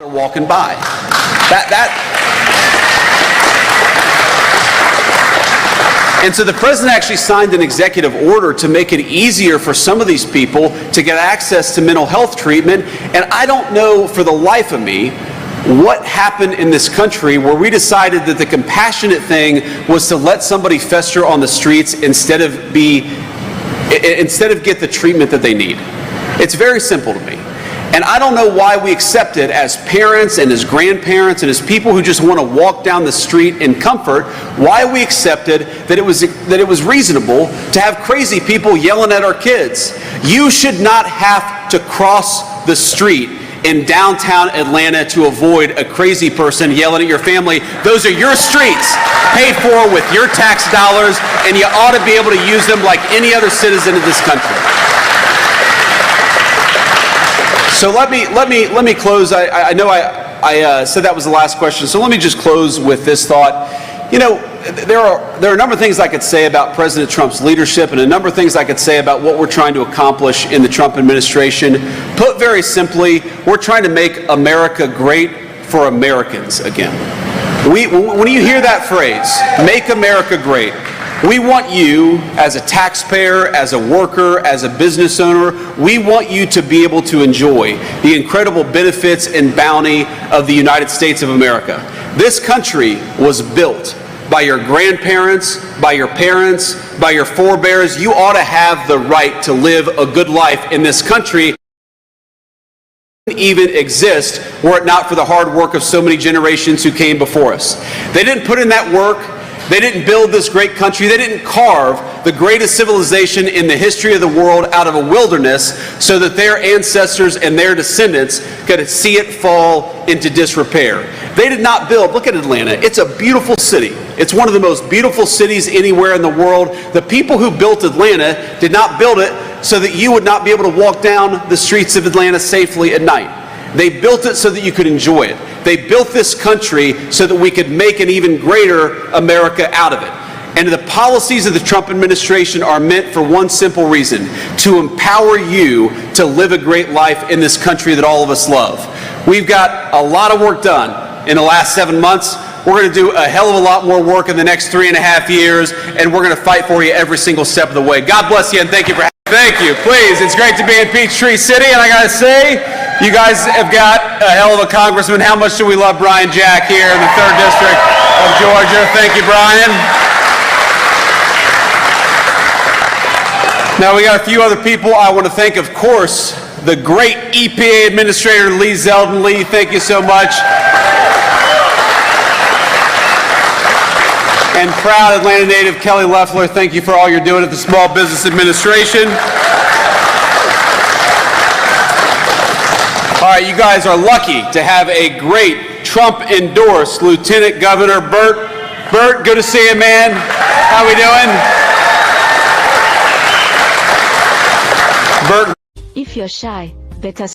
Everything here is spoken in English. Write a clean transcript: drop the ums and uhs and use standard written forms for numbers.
walking by. And so the president actually signed an executive order to make it easier for some of these people to get access to mental health treatment. And I don't know for the life of me what happened in this country where we decided that the compassionate thing was to let somebody fester on the streets instead of get the treatment that they need. It's very simple to me. And I don't know why we accept it as parents and as grandparents and as people who just want to walk down the street in comfort, why we accepted that it was reasonable to have crazy people yelling at our kids. You should not have to cross the street in downtown Atlanta to avoid a crazy person yelling at your family. Those are your streets, paid for with your tax dollars, and you ought to be able to use them like any other citizen of this country. So let me close. I know I said that was the last question, so let me just close with this thought. You know, there are a number of things I could say about President Trump's leadership and a number of things I could say about what we're trying to accomplish in the Trump administration. Put very simply, we're trying to make America great for Americans again. When you hear that phrase, make America great, we want you, as a taxpayer, as a worker, as a business owner, we want you to be able to enjoy the incredible benefits and bounty of the United States of America. This country was built by your grandparents, by your parents, by your forebears. You ought to have the right to live a good life in this country. Even exist were it not for the hard work of so many generations who came before us. They didn't put in that work. They didn't build this great country. They didn't carve the greatest civilization in the history of the world out of a wilderness so that their ancestors and their descendants could see it fall into disrepair. They did not build, look at Atlanta, it's a beautiful city. It's one of the most beautiful cities anywhere in the world. The people who built Atlanta did not build it so that you would not be able to walk down the streets of Atlanta safely at night. They built it so that you could enjoy it. They built this country so that we could make an even greater America out of it. And the policies of the Trump administration are meant for one simple reason: to empower you to live a great life in this country that all of us love. We've got a lot of work done in the last 7 months. We're going to do a hell of a lot more work in the next 3.5 years, and we're going to fight for you every single step of the way. God bless you, and thank you for having me. Thank you. Please, it's great to be in Peachtree City, and I got to say, you guys have got a hell of a congressman. How much do we love Brian Jack here in the 3rd District of Georgia? Thank you, Brian. Now, we got a few other people I want to thank. Of course, the great EPA Administrator Lee Zeldin. Lee, thank you so much. And proud Atlanta native Kelly Loeffler, thank you for all you're doing at the Small Business Administration. All right, you guys are lucky to have a great Trump-endorsed Lieutenant Governor Burt. Burt, good to see you, man. How we doing? Burt. If you're shy, better